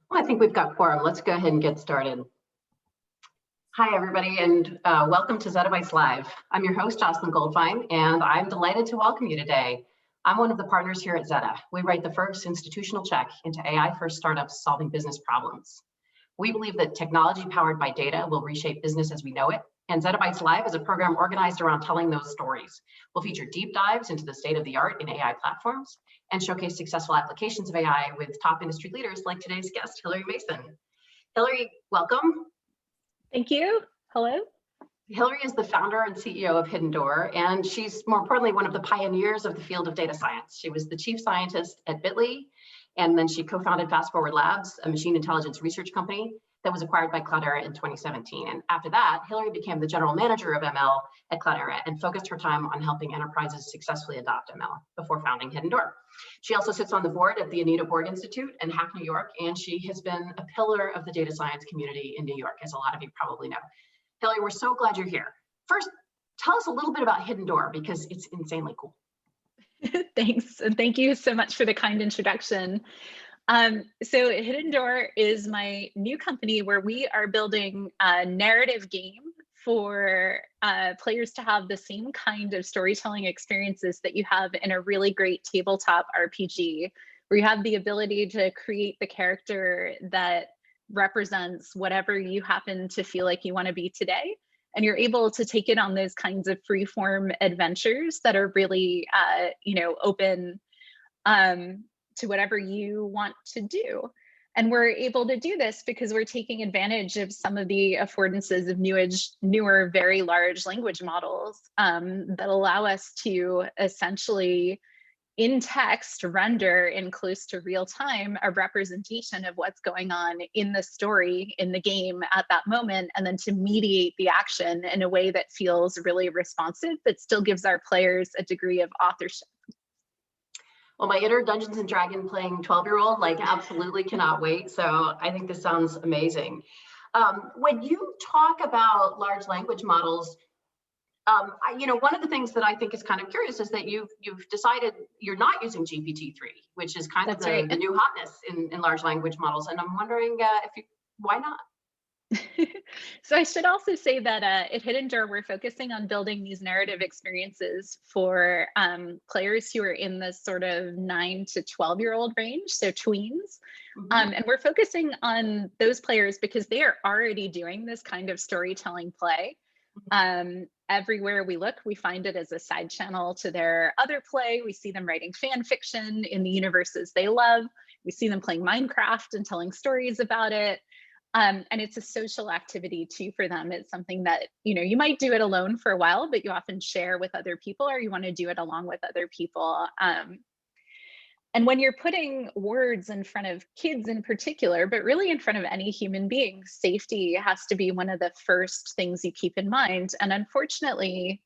Well, I think we've got quorum. Let's go ahead and get started. Hi, everybody, and welcome to Zetta Bytes Live. I'm your host, Jocelyn Goldfine, and I'm delighted to welcome you today. I'm one of the partners here at Zetta. We write the first institutional check into AI-first startups solving business problems. We believe that technology powered by data will reshape business as we know it, and Zetta Bytes Live is a program organized around telling those stories. We'll feature deep dives into the state of the art in AI platforms and showcase successful applications of AI with top industry leaders like today's guest, Hilary Mason. Hilary, welcome. Thank you. Hello. Hilary is the founder and CEO of Hidden Door, and she's more importantly one of the pioneers of the field of data science. She was the chief scientist at Bitly, and then she co-founded Fast Forward Labs, a machine intelligence research company that was acquired by Cloudera in 2017. And after that, Hilary became the general manager of ML at Cloudera and focused her time on helping enterprises successfully adopt ML before founding Hidden Door. She also sits on the board at the Anita Borg Institute and Hack New York, and she has been a pillar of the data science community in New York, as a lot of you probably know. Hilary, we're so glad you're here. First, tell us a little bit about Hidden Door because it's insanely cool. Thanks, and thank you so much for the kind introduction. So Hidden Door is my new company where we are building a narrative game for players to have the same kind of storytelling experiences that you have in a really great tabletop RPG, where you have the ability to create the character that represents whatever you happen to feel like you want to be today. And you're able to take it on those kinds of free-form adventures that are really, open to whatever you want to do. And we're able to do this because we're taking advantage of some of the affordances of newer, very large language models that allow us to essentially in text render in close to real time a representation of what's going on in the story, in the game at that moment, and then to mediate the action in a way that feels really responsive, but still gives our players a degree of authorship. Well, my inner Dungeons and Dragons playing 12-year-old absolutely cannot wait. So I think this sounds amazing. When you talk about large language models, one of the things that I think is kind of curious is that you've decided you're not using GPT-3, which is kind of the new hotness in large language models. And I'm wondering why not? So I should also say that at Hidden Door, we're focusing on building these narrative experiences for players who are in the sort of 9 to 12-year-old range, so tweens. Mm-hmm. And we're focusing on those players because they are already doing this kind of storytelling play. Everywhere we look, we find it as a side channel to their other play. We see them writing fan fiction in the universes they love. We see them playing Minecraft and telling stories about it. And it's a social activity too for them. It's something that, you might do it alone for a while, but you often share with other people, or you want to do it along with other people. And when you're putting words in front of kids in particular, but really in front of any human being, safety has to be one of the first things you keep in mind. And unfortunately,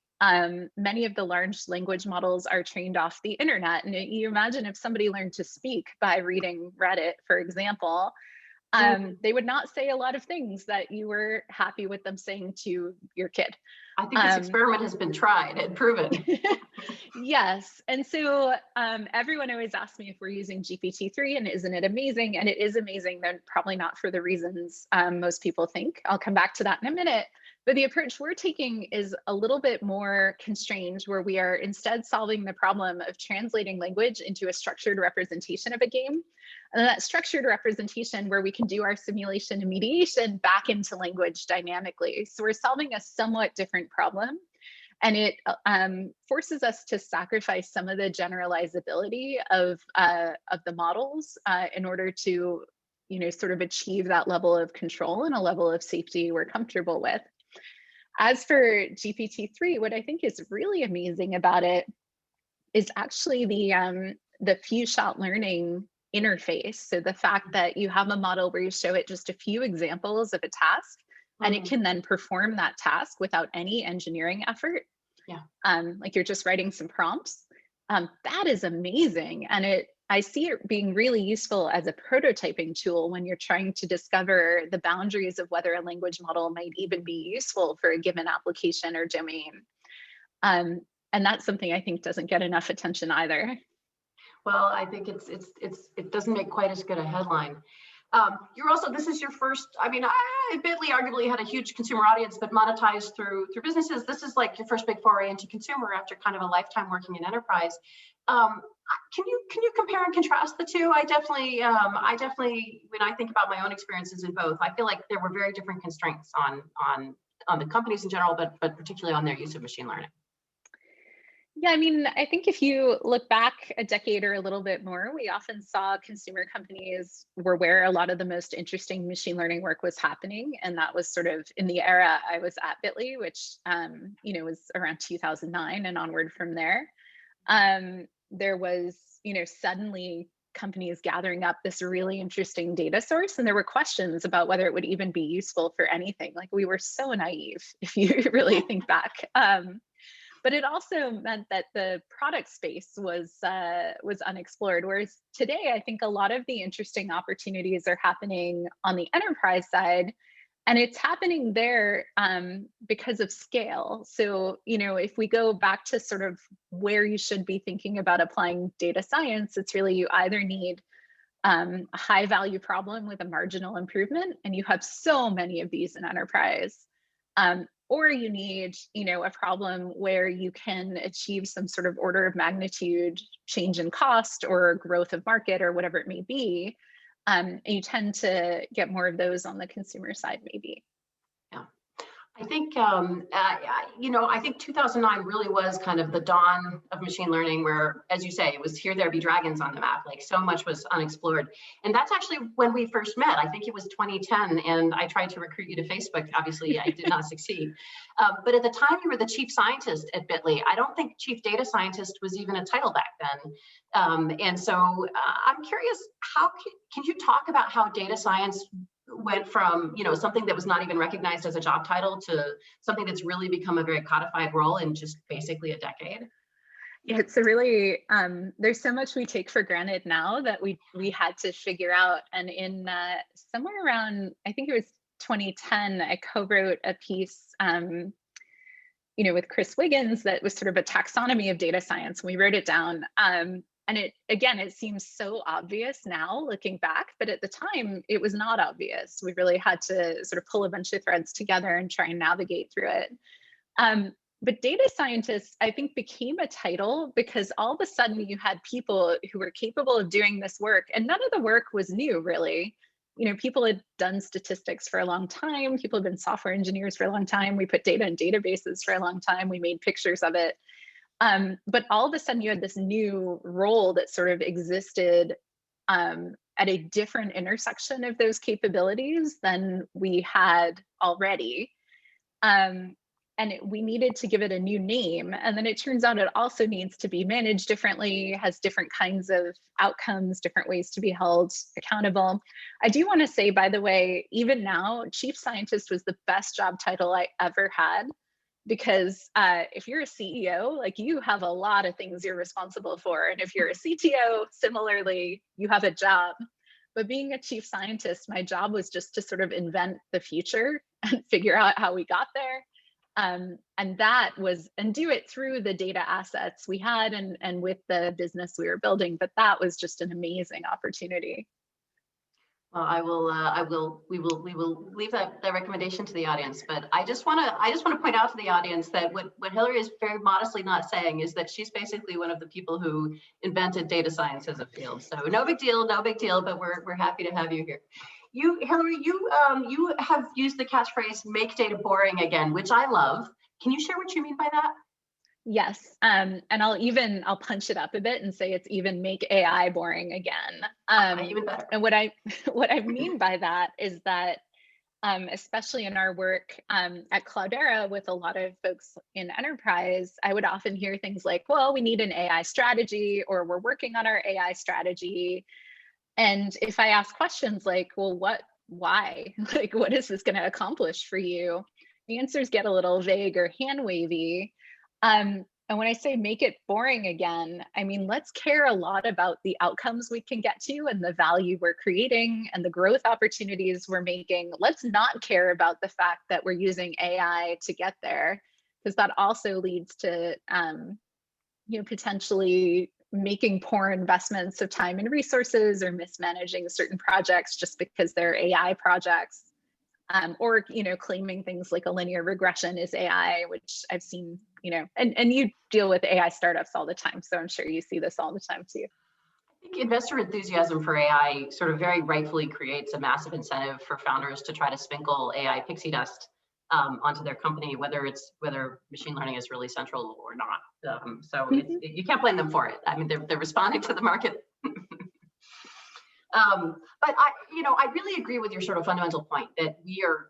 many of the large language models are trained off the internet. And you imagine if somebody learned to speak by reading Reddit, for example, they would not say a lot of things that you were happy with them saying to your kid. I think this experiment has been tried and proven. Yes. And so everyone always asks me if we're using GPT-3 and isn't it amazing? And it is amazing, though probably not for the reasons most people think. I'll come back to that in a minute. But the approach we're taking is a little bit more constrained, where we are instead solving the problem of translating language into a structured representation of a game. And that structured representation where we can do our simulation and mediation back into language dynamically. So we're solving a somewhat different problem. And it forces us to sacrifice some of the generalizability of the models in order to, sort of achieve that level of control and a level of safety we're comfortable with. As for GPT-3, what I think is really amazing about it is actually the few-shot learning interface. So the fact that you have a model where you show it just a few examples of a task, and it can then perform that task without any engineering effort. Yeah. Like you're just writing some prompts. That is amazing. And I see it being really useful as a prototyping tool when you're trying to discover the boundaries of whether a language model might even be useful for a given application or domain. And that's something I think doesn't get enough attention either. Well, I think it doesn't make quite as good a headline. You're also, this is your first, I mean, Bitly arguably had a huge consumer audience, but monetized through businesses. This is like your first big foray into consumer after kind of a lifetime working in enterprise. Can you compare and contrast the two? I definitely, when I think about my own experiences in both, I feel like there were very different constraints on the companies in general, but particularly on their use of machine learning. Yeah, I mean, I think if you look back a decade or a little bit more, we often saw consumer companies were where a lot of the most interesting machine learning work was happening. And that was sort of in the era I was at Bitly, which was around 2009 and onward from there. There was, suddenly companies gathering up this really interesting data source. And there were questions about whether it would even be useful for anything. Like, we were so naive, if you really think back. But it also meant that the product space was unexplored. Whereas today, I think a lot of the interesting opportunities are happening on the enterprise side, and it's happening there because of scale. So, if we go back to sort of where you should be thinking about applying data science, it's really you either need a high value problem with a marginal improvement, and you have so many of these in enterprise. Or you need, a problem where you can achieve some sort of order of magnitude change in cost or growth of market or whatever it may be. And you tend to get more of those on the consumer side, maybe. Yeah. I think, I think 2009 really was kind of the dawn of machine learning where, as you say, it was here, there be dragons on the map, like so much was unexplored. And that's actually when we first met. I think it was 2010, and I tried to recruit you to Facebook. Obviously, I did not succeed. But at the time, you were the chief scientist at Bitly. I don't think chief data scientist was even a title back then. And so I'm curious, how can you talk about how data science went from something that was not even recognized as a job title to something that's really become a very codified role in just basically a decade? Yeah, it's a really there's so much we take for granted now that we had to figure out. And in somewhere around, I think it was 2010, I co-wrote a piece with Chris Wiggins that was sort of a taxonomy of data science. We wrote it down. And it seems so obvious now looking back, but at the time it was not obvious. We really had to sort of pull a bunch of threads together and try and navigate through it. But data scientists, I think, became a title because all of a sudden you had people who were capable of doing this work, and none of the work was new, really. People had done statistics for a long time. People have been software engineers for a long time. We put data in databases for a long time. We made pictures of it. But all of a sudden you had this new role that sort of existed at a different intersection of those capabilities than we had already. We needed to give it a new name. And then it turns out it also needs to be managed differently, has different kinds of outcomes, different ways to be held accountable. I do want to say, by the way, even now, chief scientist was the best job title I ever had. Because if you're a CEO, like, you have a lot of things you're responsible for. And if you're a CTO, similarly, you have a job. But being a chief scientist, my job was just to sort of invent the future and figure out how we got there. And do it through the data assets we had and with the business we were building. But that was just an amazing opportunity. Well, we will leave that recommendation to the audience, but I just want to point out to the audience that what Hilary is very modestly not saying is that she's basically one of the people who invented data science as a field. So no big deal, but we're happy to have you here. Hilary, you have used the catchphrase "make data boring again," which I love. Can you share what you mean by that? Yes, and I'll punch it up a bit and say it's even make AI boring again. Even better. And what I mean by that is that, especially in our work at Cloudera with a lot of folks in enterprise, I would often hear things like, "Well, we need an AI strategy," or "We're working on our AI strategy." And if I ask questions like, "Well, why? Like, what is this going to accomplish for you?" the answers get a little vague or hand wavy. And when I say make it boring again, I mean, let's care a lot about the outcomes we can get to and the value we're creating and the growth opportunities we're making. Let's not care about the fact that we're using AI to get there, because that also leads to potentially making poor investments of time and resources or mismanaging certain projects just because they're AI projects. Or, claiming things like a linear regression is AI, which I've seen, and you deal with AI startups all the time. So I'm sure you see this all the time too. I think investor enthusiasm for AI sort of very rightfully creates a massive incentive for founders to try to sprinkle AI pixie dust onto their company, whether machine learning is really central or not. So you can't blame them for it. I mean, they're responding to the market. But I really agree with your sort of fundamental point that we are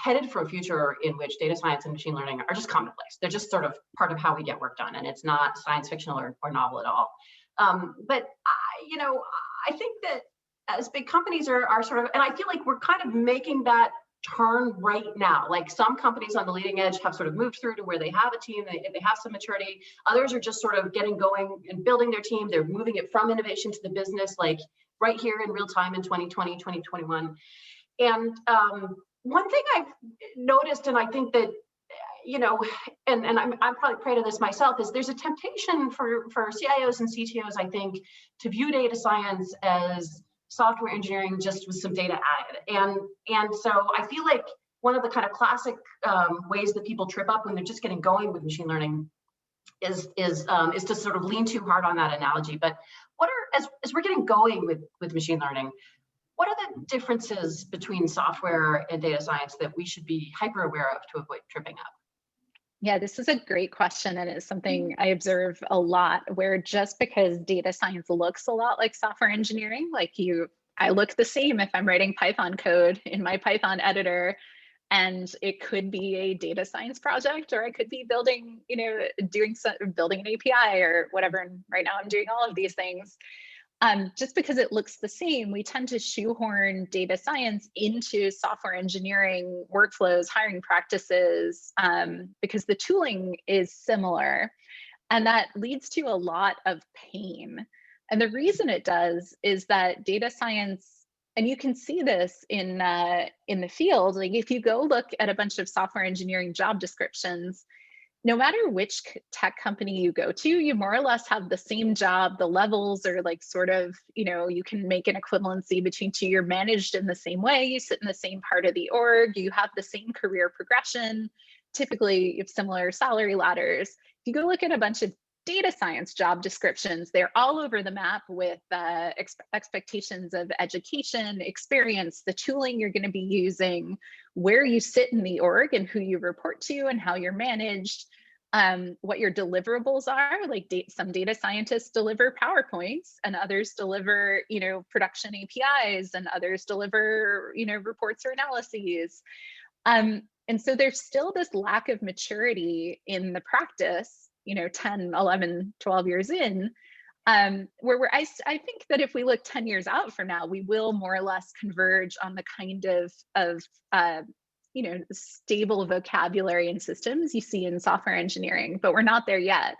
headed for a future in which data science and machine learning are just commonplace. They're just sort of part of how we get work done, and it's not science fictional or novel at all. But I think that as big companies are sort of, and I feel like we're kind of making that turn right now. Like some companies on the leading edge have sort of moved through to where they have a team, they have some maturity. Others are just sort of getting going and building their team. They're moving it from innovation to the business, like right here in real time in 2020, 2021. And one thing I've noticed, and I think that, and I'm probably prey to this myself, is there's a temptation for CIOs and CTOs, I think, to view data science as software engineering just with some data added. And so I feel like one of the kind of classic ways that people trip up when they're just getting going with machine learning is to sort of lean too hard on that analogy. But what are, as we're getting going with machine learning, what are the differences between software and data science that we should be hyper aware of to avoid tripping up? Yeah, this is a great question, and it's something I observe a lot, where just because data science looks a lot like software engineering, I look the same if I'm writing Python code in my Python editor, and it could be a data science project, or I could be building, building an API or whatever. And right now I'm doing all of these things. Just because it looks the same, we tend to shoehorn data science into software engineering workflows, hiring practices, because the tooling is similar. And that leads to a lot of pain. And the reason it does is that data science, and you can see this in the field, like if you go look at a bunch of software engineering job descriptions, no matter which tech company you go to, you more or less have the same job. The levels are like sort of, you can make an equivalency between two. You're managed in the same way. You sit in the same part of the org. You have the same career progression. Typically, you have similar salary ladders. If you go look at a bunch of data science job descriptions, they're all over the map with expectations of education, experience, the tooling you're going to be using, where you sit in the org and who you report to and how you're managed, what your deliverables are. Like some data scientists deliver PowerPoints and others deliver, production APIs, and others deliver, reports or analyses. And so there's still this lack of maturity in the practice, 10, 11, 12 years in, where I think that if we look 10 years out from now, we will more or less converge on the kind of stable vocabulary and systems you see in software engineering, but we're not there yet.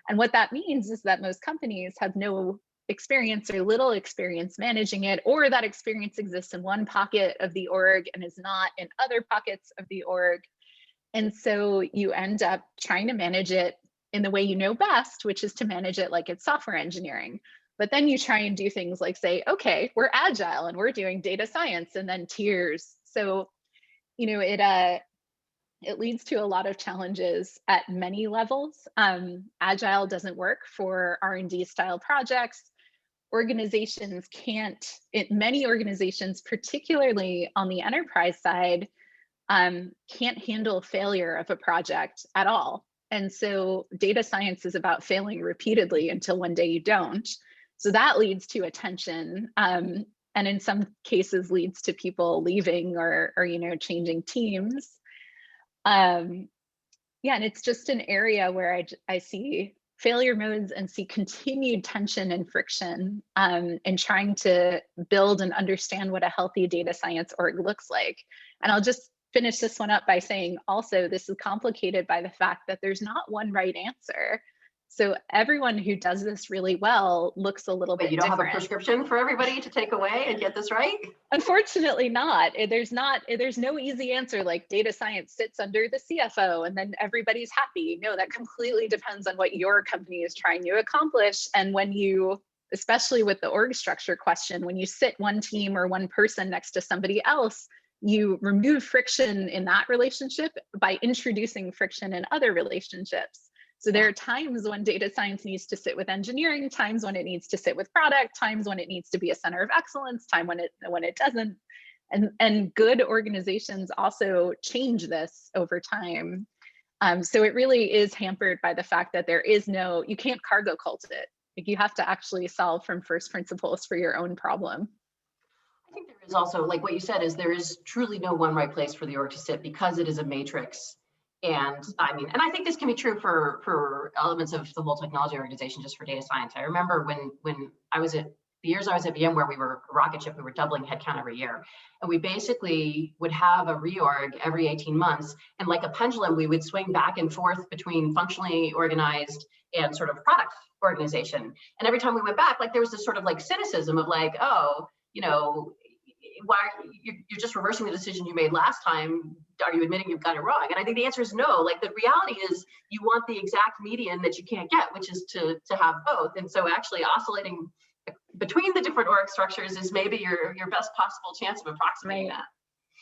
And what that means is that most companies have no experience or little experience managing it, or that experience exists in one pocket of the org and is not in other pockets of the org. And so you end up trying to manage it in the way you know best, which is to manage it like it's software engineering. But then you try and do things like say, okay, we're agile and we're doing data science, and then tiers. So, it leads to a lot of challenges at many levels. Agile doesn't work for R&D style projects. Organizations many organizations, particularly on the enterprise side, can't handle failure of a project at all. And so data science is about failing repeatedly until one day you don't. So that leads to a tension, and in some cases leads to people leaving or changing teams. And it's just an area where I see failure modes and see continued tension and friction in trying to build and understand what a healthy data science org looks like. And I'll just finish this one up by saying also this is complicated by the fact that there's not one right answer. So everyone who does this really well looks a little But bit you don't have a different. prescription for everybody to take away and get this right? Unfortunately not. There's no easy answer like data science sits under the CFO and then everybody's happy. No, that completely depends on what your company is trying to accomplish. And when you, especially with the org structure question, when you sit one team or one person next to somebody else, you remove friction in that relationship by introducing friction in other relationships. So there are times when data science needs to sit with engineering, times when it needs to sit with product, times when it needs to be a center of excellence, time when it doesn't. And good organizations also change this over time. So it really is hampered by the fact that you can't cargo cult it. Like you have to actually solve from first principles for your own problem. I think there is also, like what you said, is there is truly no one right place for the org to sit because it is a matrix. And I mean, and I think this can be true for elements of the whole technology organization, just for data science. I remember when I was at the years I was at VMware, we were a rocket ship, we were doubling headcount every year. And we basically would have a reorg every 18 months. And like a pendulum, we would swing back and forth between functionally organized and sort of product organization. And every time we went back, like there was this sort of like cynicism of like, oh, you know, why you're just reversing the decision you made last time. Are you admitting you've got it wrong? And I think the answer is no. Like the reality is you want the exact median that you can't get, which is to have both. And so actually oscillating between the different org structures is maybe your best possible chance of approximating that.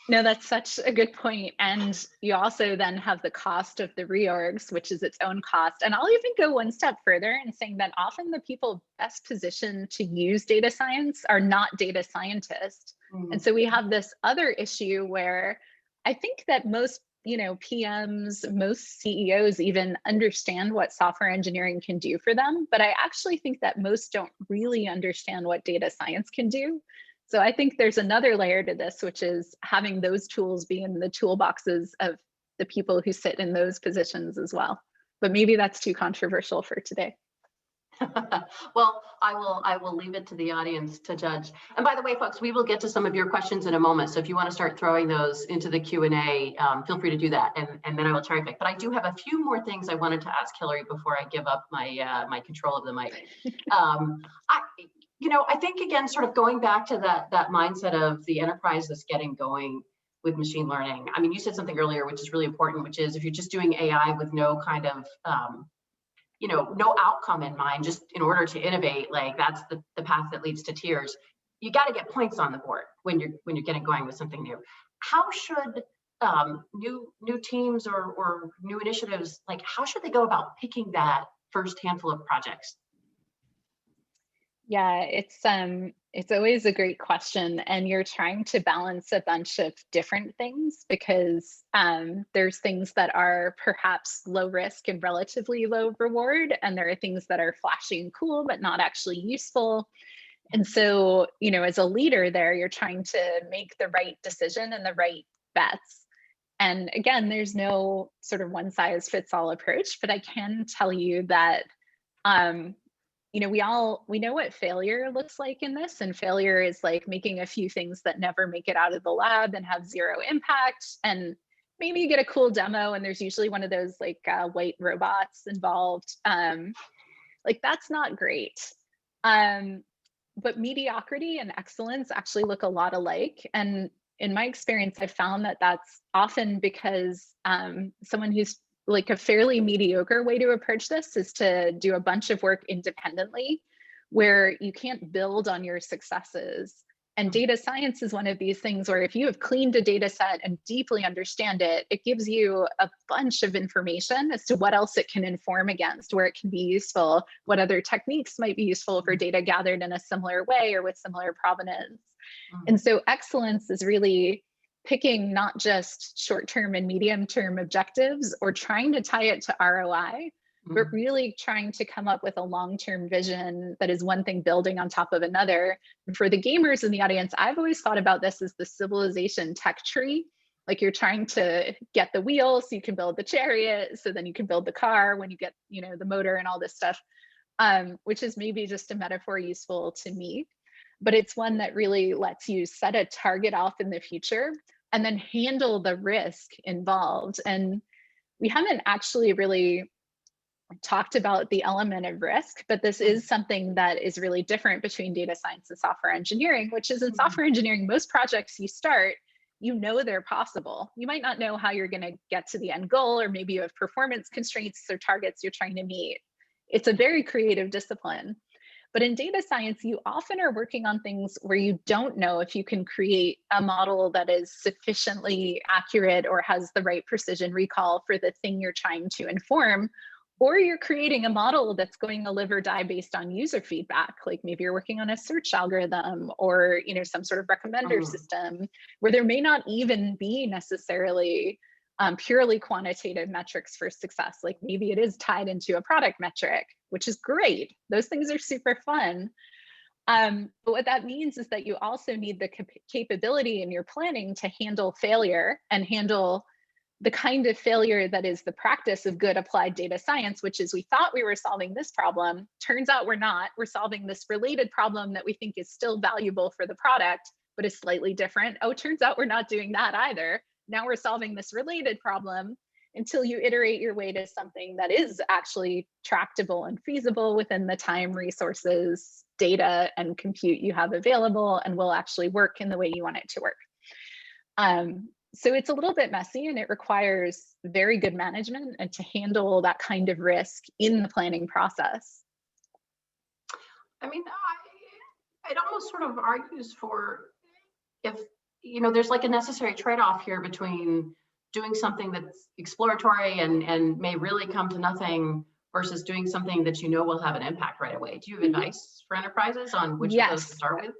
No, that's such a good point. And you also then have the cost of the reorgs, which is its own cost. And I'll even go one step further and saying that often the people best positioned to use data science are not data scientists. And so we have this other issue where I think that most, PMs, most CEOs even understand what software engineering can do for them. But I actually think that most don't really understand what data science can do. So I think there's another layer to this, which is having those tools be in the toolboxes of the people who sit in those positions as well. But maybe that's too controversial for today. Well, I will leave it to the audience to judge. And by the way, folks, we will get to some of your questions in a moment. So if you want to start throwing those into the Q&A, feel free to do that, and then I will cherry pick. But I do have a few more things I wanted to ask Hilary before I give up my my control of the mic. I think again, sort of going back to that mindset of the enterprise that's getting going with machine learning. I mean, you said something earlier, which is really important, which is if you're just doing AI with no kind of no outcome in mind, just in order to innovate, like that's the path that leads to tears. You got to get points on the board when you're getting going with something new. How should new teams or new initiatives, like how should they go about picking that first handful of projects? Yeah, it's always a great question, and you're trying to balance a bunch of different things because there's things that are perhaps low risk and relatively low reward, and there are things that are flashy and cool but not actually useful. And so, as a leader there, you're trying to make the right decision and the right bets. And again, there's no sort of one size fits all approach, but I can tell you that we know what failure looks like in this, and failure is like making a few things that never make it out of the lab and have zero impact. And maybe you get a cool demo and there's usually one of those like white robots involved. Like that's not great. But mediocrity and excellence actually look a lot alike. And in my experience, I've found that that's often because someone who's like a fairly mediocre way to approach this is to do a bunch of work independently where you can't build on your successes. And data science is one of these things where if you have cleaned a data set and deeply understand it, it gives you a bunch of information as to what else it can inform against, where it can be useful, what other techniques might be useful for data gathered in a similar way or with similar provenance. And so excellence is really picking not just short-term and medium-term objectives or trying to tie it to ROI, but really trying to come up with a long-term vision that is one thing building on top of another. And for the gamers in the audience, I've always thought about this as the civilization tech tree. Like you're trying to get the wheel so you can build the chariot, so then you can build the car when you get, the motor and all this stuff, which is maybe just a metaphor useful to me. But it's one that really lets you set a target off in the future and then handle the risk involved. And we haven't actually really talked about the element of risk, but this is something that is really different between data science and software engineering, which is in software engineering, most projects you start, you know they're possible. You might not know how you're going to get to the end goal, or maybe you have performance constraints or targets you're trying to meet. It's a very creative discipline. But in data science, you often are working on things where you don't know if you can create a model that is sufficiently accurate or has the right precision recall for the thing you're trying to inform, or you're creating a model that's going to live or die based on user feedback. Like maybe you're working on a search algorithm or some sort of recommender system where there may not even be necessarily purely quantitative metrics for success. Like maybe it is tied into a product metric, which is great. Those things are super fun. But what that means is that you also need the capability in your planning to handle failure and handle the kind of failure that is the practice of good applied data science, which is we thought we were solving this problem. Turns out we're not. We're solving this related problem that we think is still valuable for the product, but is slightly different. Oh, turns out we're not doing that either. Now we're solving this related problem until you iterate your way to something that is actually tractable and feasible within the time, resources, data, and compute you have available, and will actually work in the way you want it to work. So it's a little bit messy, and it requires very good management and to handle that kind of risk in the planning process. I mean, it almost sort of argues for if, there's like a necessary trade-off here between doing something that's exploratory and may really come to nothing versus doing something that will have an impact right away. Do you have advice for enterprises on which of those to start with?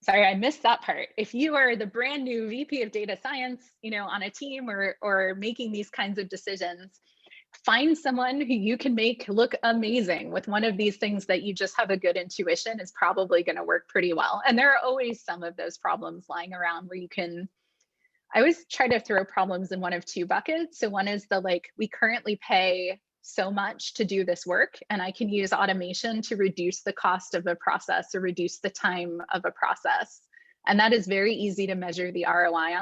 Sorry, I missed that part. If you are the brand new VP of data science, on a team or making these kinds of decisions, find someone who you can make look amazing with one of these things that you just have a good intuition is probably going to work pretty well. And there are always some of those problems lying around where I always try to throw problems in one of two buckets. So one is we currently pay so much to do this work, and I can use automation to reduce the cost of a process or reduce the time of a process. And that is very easy to measure the ROI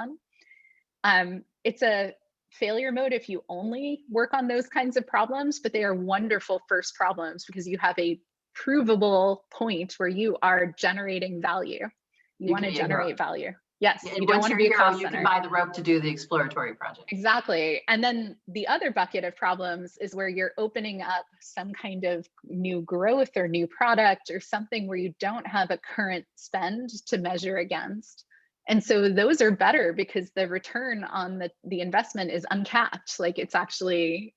on. It's a failure mode if you only work on those kinds of problems, but they are wonderful first problems because you have a provable point where you are generating value. You want to generate value. Yes, you don't want to be a cost center. You can buy the rope to do the exploratory project. Exactly. And then the other bucket of problems is where you're opening up some kind of new growth or new product or something where you don't have a current spend to measure against. And so those are better because the return on the investment is uncapped. It's actually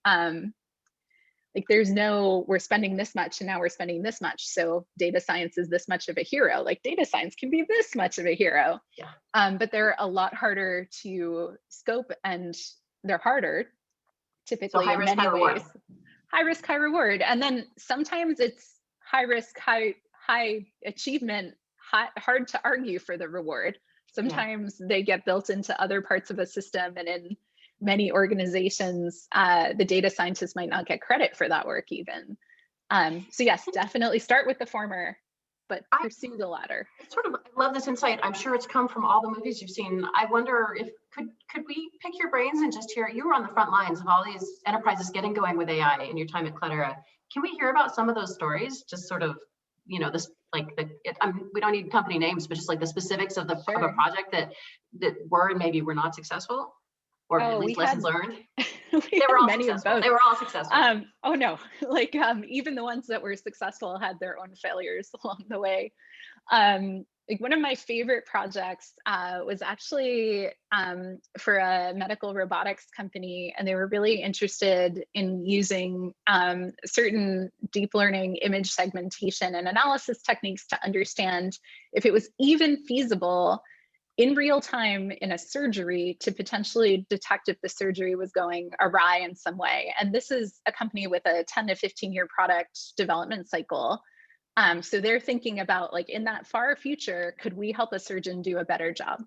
there's no, we're spending this much and now we're spending this much. So data science is this much of a hero. Data science can be this much of a hero. Yeah. But they're a lot harder to scope, and they're harder typically in many ways. High risk, high reward. And then sometimes it's high risk, high achievement, hard to argue for the reward. Sometimes they get built into other parts of a system, and in many organizations, the data scientists might not get credit for that work even. So yes, definitely start with the former, but pursue the latter. I love this insight. I'm sure it's come from all the movies you've seen. I wonder if could we pick your brains and just hear, you were on the front lines of all these enterprises getting going with AI in your time at Cloudera. Can we hear about some of those stories? Just sort of, this we don't need company names, but just the specifics of of a project that were and maybe were not successful. Or at least lessons learned. They were all many successful. They were all successful. Oh no, even the ones that were successful had their own failures along the way. One of my favorite projects was actually for a medical robotics company, and they were really interested in using certain deep learning image segmentation and analysis techniques to understand if it was even feasible in real time in a surgery to potentially detect if the surgery was going awry in some way. And this is a company with a 10 to 15-year product development cycle. So they're thinking about in that far future, could we help a surgeon do a better job?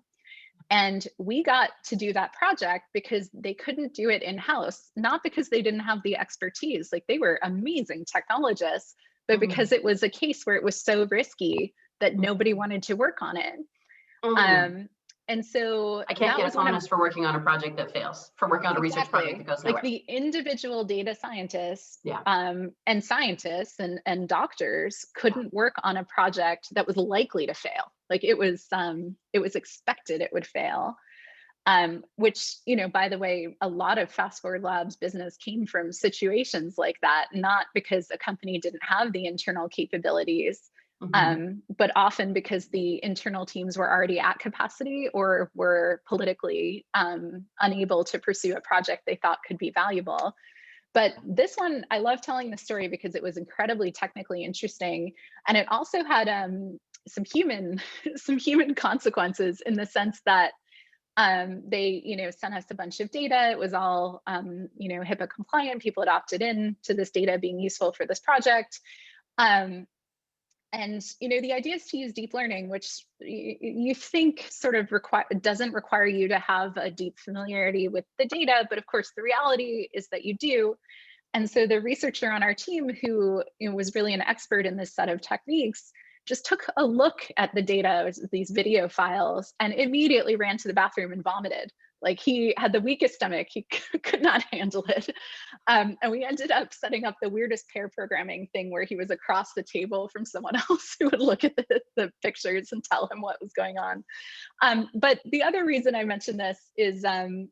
And we got to do that project because they couldn't do it in-house, not because they didn't have the expertise. They were amazing technologists, but because it was a case where it was so risky that nobody wanted to work on it. And so I can't that get was one of, autonomous for working on a project that fails, for working on a research project exactly, that goes like nowhere. the individual data scientists Yeah. and scientists and doctors couldn't work on a project that was likely to fail. Like it was expected it would fail. Which, you know, by the way, a lot of Fast Forward Labs business came from situations like that, not because a company didn't have the internal capabilities, but often because the internal teams were already at capacity or were politically unable to pursue a project they thought could be valuable. But this one, I love telling the story because it was incredibly technically interesting. And it also had some human consequences in the sense that they, you know, sent us a bunch of data. It was all, you know, HIPAA compliant. People had opted in to this data being useful for this project. And, you know, the idea is to use deep learning, which you think sort of doesn't require you to have a deep familiarity with the data. But of course, the reality is that you do. And so the researcher on our team who, you know, was really an expert in this set of techniques just took a look at the data, these video files, and immediately ran to the bathroom and vomited. Like he had the weakest stomach, he could not handle it. And we ended up setting up the weirdest pair programming thing where he was across the table from someone else who would look at the pictures and tell him what was going on. But the other reason I mentioned this is, and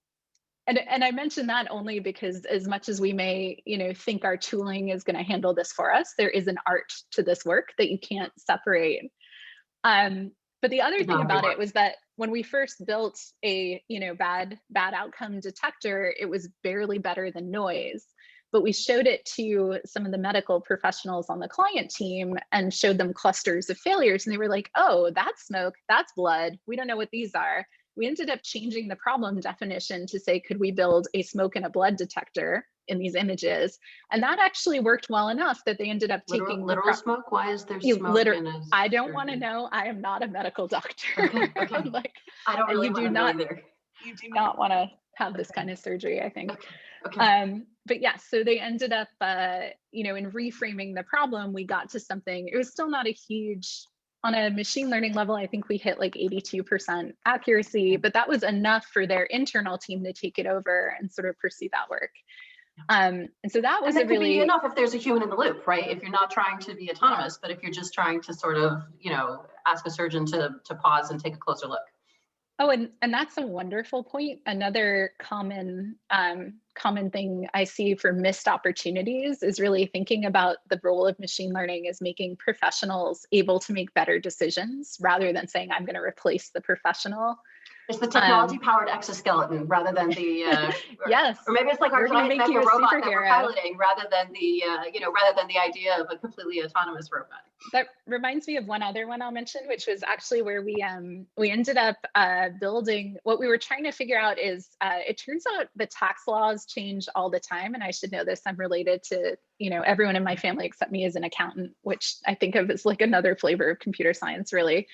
I mention that only because as much as we may, you know, think our tooling is going to handle this for us, there is an art to this work that you can't separate. But the other thing about it was that when we first built a, you know, bad outcome detector, it was barely better than noise. But we showed it to some of the medical professionals on the client team and showed them clusters of failures. And they were like, oh, that's smoke, that's blood. We don't know what these are. We ended up changing the problem definition to say, could we build a smoke and a blood detector in these images? And that actually worked well enough that they ended up taking literal smoke. Why is there smoke in a I don't want to know. I am not a medical doctor. Okay. Like, I don't really want to know either. You do not want to have this kind of surgery, I think. Okay. But yeah, so they ended up, you know, in reframing the problem, we got to something. It was still not a huge, on a machine learning level, I think we hit like 82% accuracy, but that was enough for their internal team to take it over and sort of pursue that work. And so that was and that could be enough if there's a human in the loop, right? If you're not trying to be autonomous, but if you're just trying to sort of, you know, ask a surgeon to pause and take a closer look. Oh, and that's a wonderful point. Another common thing I see for missed opportunities is really thinking about the role of machine learning as making professionals able to make better decisions rather than saying, I'm going to replace the professional. It's the technology-powered exoskeleton rather than the yes, or maybe it's like our giant mecha robot that we're piloting rather than the you know, rather than the idea of a completely autonomous robot. That reminds me of one other one I'll mention, which was actually where we ended up building. What we were trying to figure out is it turns out the tax laws change all the time, and I should know this. I'm related to, you know, everyone in my family except me is an accountant, which I think of as like another flavor of computer science, really.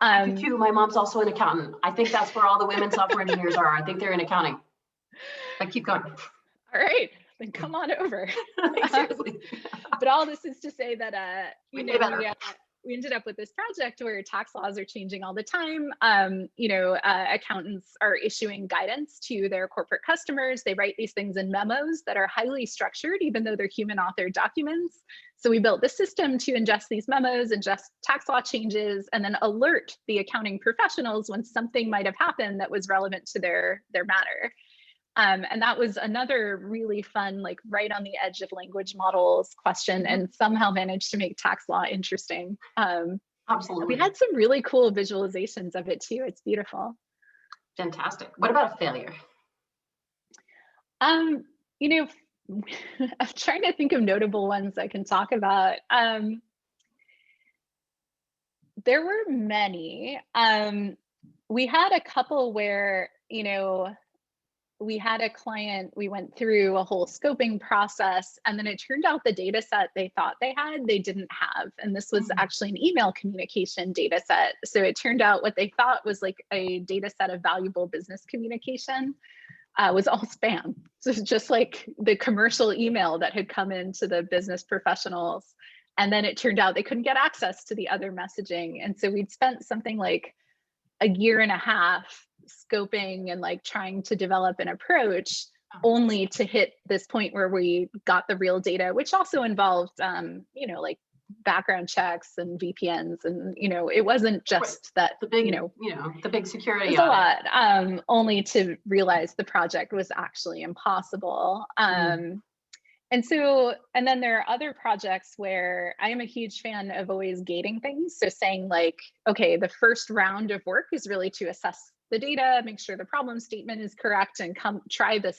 I do too. My mom's also an accountant. I think that's where all the women software engineers are. I think they're in accounting. But keep going. All right, then come on over. Seriously. But all this is to say that you know, we ended up with this project where tax laws are changing all the time. You know, accountants are issuing guidance to their corporate customers. They write these things in memos that are highly structured, even though they're human authored documents. So we built the system to ingest these memos, ingest tax law changes, and then alert the accounting professionals when something might have happened that was relevant to their matter. And that was another really fun, like right on the edge of language models question, and somehow managed to make tax law interesting. Absolutely. We had some really cool visualizations of it too. It's beautiful. Fantastic. What about a failure? You know, I'm trying to think of notable ones I can talk about. There were many. We had a couple where, you know, we had a client, we went through a whole scoping process, and then it turned out the data set they thought they had, they didn't have. And this was actually an email communication data set. So it turned out what they thought was like a data set of valuable business communication was all spam. So just like the commercial email that had come into the business professionals. And then it turned out they couldn't get access to the other messaging. And so we'd spent something like, a year and a half scoping and like trying to develop an approach, only to hit this point where we got the real data, which also involved, you know, like background checks and VPNs, and you know, it wasn't just that the big, you know, the big security. It was a lot, only to realize the project was actually impossible. And so, and then there are other projects where I am a huge fan of always gating things. So saying like, okay, the first round of work is really to assess the data, make sure the problem statement is correct, and try the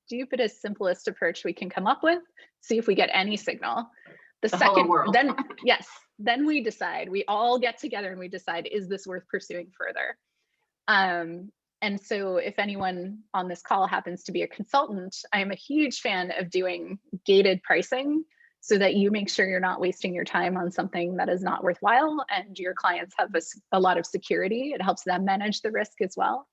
stupidest, simplest approach we can come up with, see if we get any signal. The second, then yes, then we decide, we all get together and we decide, is this worth pursuing further? And so if anyone on this call happens to be a consultant, I am a huge fan of doing gated pricing so that you make sure you're not wasting your time on something that is not worthwhile, and your clients have a lot of security. It helps them manage the risk as well.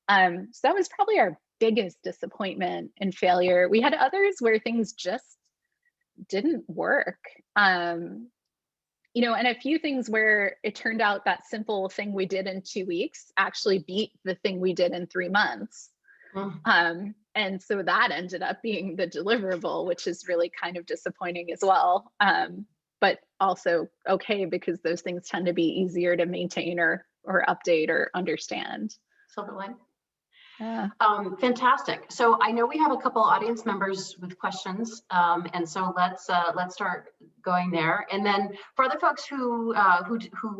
So that was probably our biggest disappointment and failure. We had others where things just didn't work. You know, and a few things where it turned out that simple thing we did in 2 weeks actually beat the thing we did in 3 months. And so that ended up being the deliverable, which is really kind of disappointing as well. But also okay, because those things tend to be easier to maintain or update or understand. Silver line. Yeah. Fantastic. So I know we have a couple audience members with questions, and so let's start going there. And then for other folks who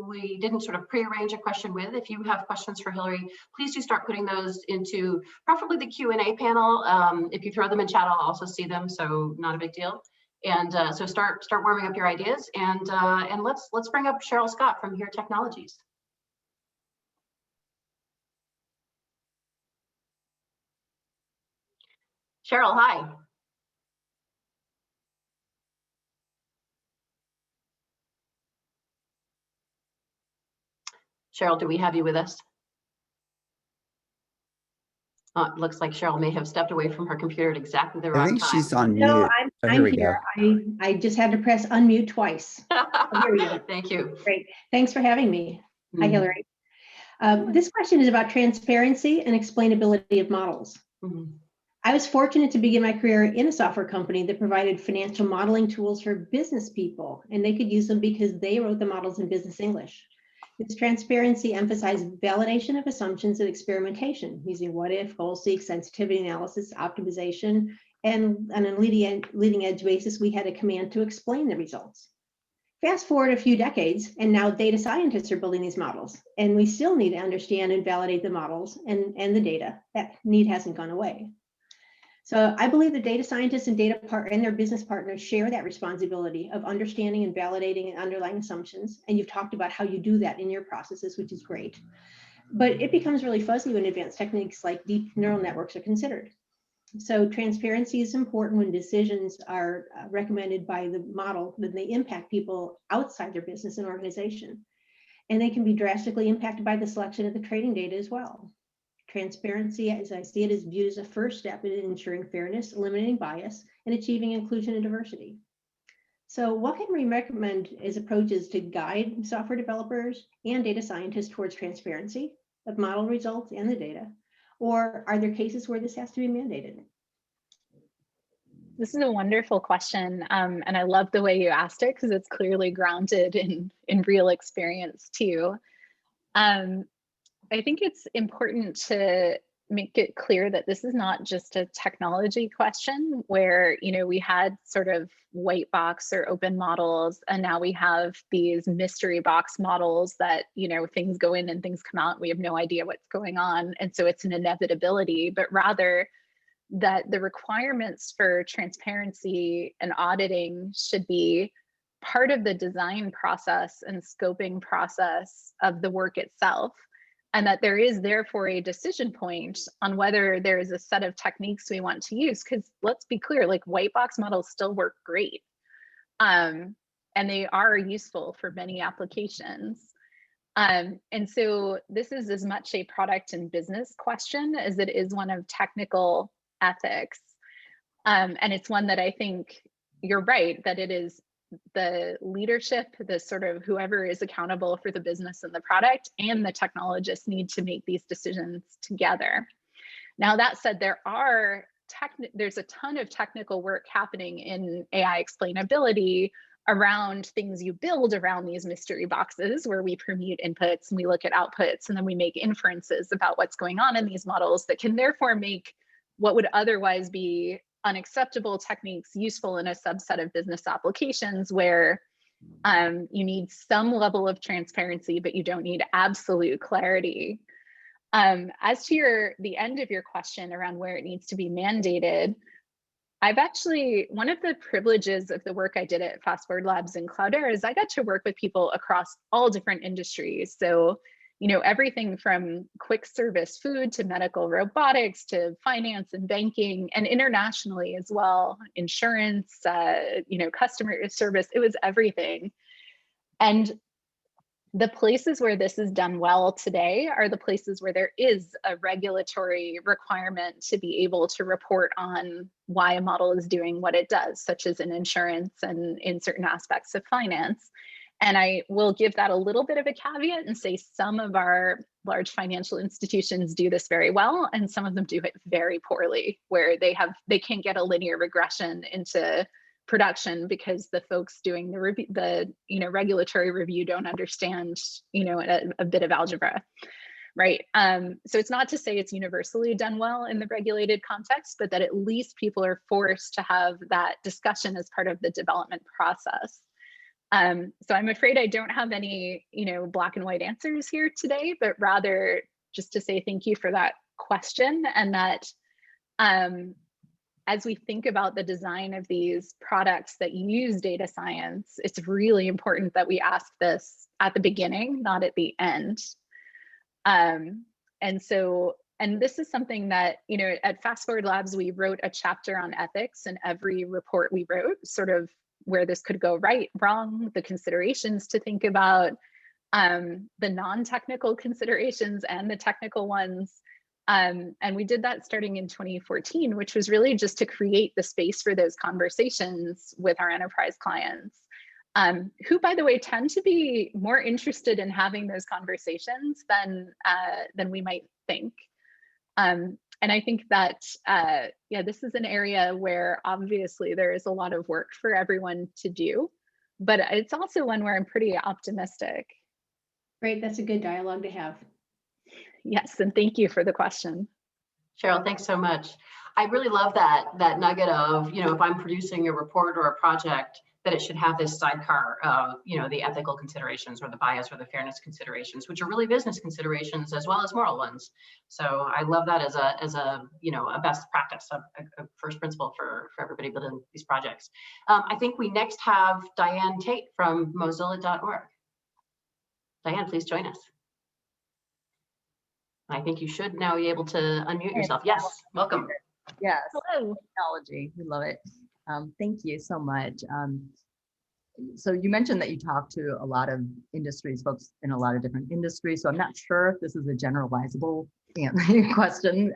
we didn't sort of prearrange a question with, if you have questions for Hilary, please do start putting those into preferably the Q&A panel. If you throw them in chat, I'll also see them, so not a big deal. And so start warming up your ideas, and let's bring up Cheryl Scott from Here Technologies. Cheryl, hi. Cheryl, do we have you with us? It looks like Cheryl may have stepped away from her computer at exactly the wrong time. I think she's on mute. No, I'm here. I just had to press unmute twice. Here we go. Thank you. Great. Thanks for having me. Hi, Hilary. This question is about transparency and explainability of models. I was fortunate to begin my career in a software company that provided financial modeling tools for business people, and they could use them because they wrote the models in business English. This transparency emphasized validation of assumptions and experimentation using what if, goal seek, sensitivity analysis, optimization, and on a leading edge basis, we had a command to explain the results. Fast forward a few decades, and now data scientists are building these models, and we still need to understand and validate the models and the data. That need hasn't gone away. So I believe the data scientists and and their business partners share that responsibility of understanding and validating and underlying assumptions. And you've talked about how you do that in your processes, which is great. But it becomes really fuzzy when advanced techniques like deep neural networks are considered. So transparency is important when decisions are recommended by the model, that they impact people outside their business and organization. And they can be drastically impacted by the selection of the training data as well. Transparency, as I see it, is viewed as a first step in ensuring fairness, eliminating bias, and achieving inclusion and diversity. So what can we recommend as approaches to guide software developers and data scientists towards transparency of model results and the data? Or are there cases where this has to be mandated? This is a wonderful question. And I love the way you asked it, because it's clearly grounded in real experience too. I think it's important to make it clear that this is not just a technology question where, you know, we had sort of white box or open models, and now we have these mystery box models that, you know, things go in and things come out. We have no idea what's going on. And so it's an inevitability, but rather that the requirements for transparency and auditing should be part of the design process and scoping process of the work itself. And that there is therefore a decision point on whether there is a set of techniques we want to use. Because let's be clear, like white box models still work great. And they are useful for many applications. And so this is as much a product and business question as it is one of technical ethics. And it's one that I think you're right, that it is the leadership, the sort of whoever is accountable for the business and the product, and the technologists need to make these decisions together. Now, that said, there's a ton of technical work happening in AI explainability around things you build around these mystery boxes, where we permute inputs and we look at outputs, and then we make inferences about what's going on in these models that can therefore make what would otherwise be unacceptable techniques useful in a subset of business applications where you need some level of transparency, but you don't need absolute clarity. As to the end of your question around where it needs to be mandated, one of the privileges of the work I did at Fast Forward Labs and Cloudera is I got to work with people across all different industries. So, everything from quick service food to medical robotics to finance and banking, and internationally as well, insurance, customer service, it was everything. And the places where this is done well today are the places where there is a regulatory requirement to be able to report on why a model is doing what it does, such as in insurance and in certain aspects of finance. And I will give that a little bit of a caveat and say some of our large financial institutions do this very well, and some of them do it very poorly, where they can't get a linear regression into production because the folks doing the regulatory review don't understand a bit of algebra, right? So it's not to say it's universally done well in the regulated context, but that at least people are forced to have that discussion as part of the development process. So I'm afraid I don't have any black and white answers here today, but rather just to say thank you for that question, and that as we think about the design of these products that use data science, it's really important that we ask this at the beginning, not at the end. And this is something that, at Fast Forward Labs, we wrote a chapter on ethics in every report we wrote, sort of where this could go right, wrong, the considerations to think about, the non-technical considerations and the technical ones. And we did that starting in 2014, which was really just to create the space for those conversations with our enterprise clients, who, by the way, tend to be more interested in having those conversations than we might think. And I think that, this is an area where obviously there is a lot of work for everyone to do, but it's also one where I'm pretty optimistic. Great, that's a good dialogue to have. Yes, and thank you for the question. Cheryl, thanks so much. I really love that nugget of, if I'm producing a report or a project, that it should have this sidecar of, the ethical considerations or the bias or the fairness considerations, which are really business considerations as well as moral ones. So I love that as a best practice, a first principle for everybody building these projects. I think we next have Diane Tate from Mozilla.org. Diane, please join us. I think you should now be able to unmute yourself. Yes, welcome. Yes. Hello. Technology, we love it. Thank you so much. So you mentioned that you talk to a lot of industries, folks in a lot of different industries. So I'm not sure if this is a generalizable question,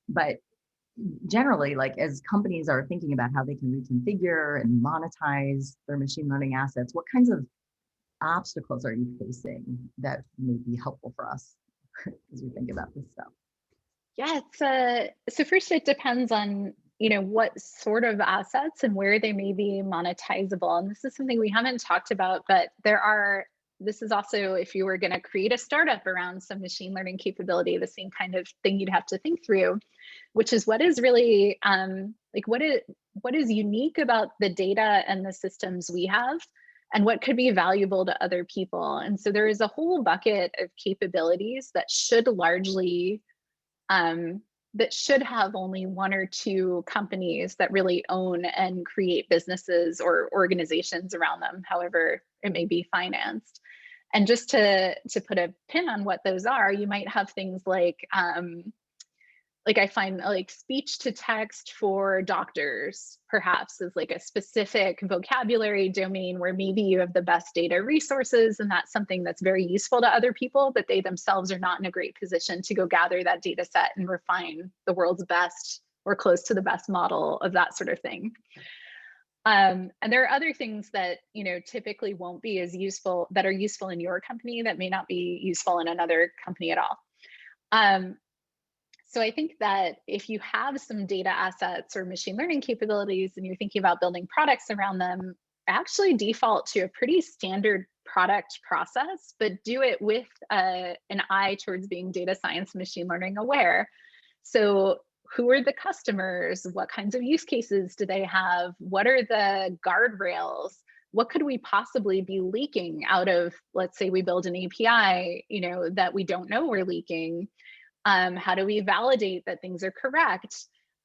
but generally, like as companies are thinking about how they can reconfigure and monetize their machine learning assets, what kinds of obstacles are you facing that may be helpful for us as we think about this stuff? Yeah, so first it depends on what sort of assets and where they may be monetizable. And this is something we haven't talked about, but this is also, if you were going to create a startup around some machine learning capability, the same kind of thing you'd have to think through, which is what is really what is unique about the data and the systems we have, and what could be valuable to other people. And so there is a whole bucket of capabilities that should largely that should have only one or two companies that really own and create businesses or organizations around them, however it may be financed. And just to put a pin on what those are, you might have things like I find like speech to text for doctors perhaps is like a specific vocabulary domain where maybe you have the best data resources, and that's something that's very useful to other people, but they themselves are not in a great position to go gather that data set and refine the world's best or close to the best model of that sort of thing. And there are other things that, typically won't be as useful, that are useful in your company that may not be useful in another company at all. So I think that if you have some data assets or machine learning capabilities and you're thinking about building products around them, actually default to a pretty standard product process, but do it with an eye towards being data science, machine learning aware. So who are the customers? What kinds of use cases do they have? What are the guardrails? What could we possibly be leaking out of, let's say we build an API, that we don't know we're leaking? How do we validate that things are correct?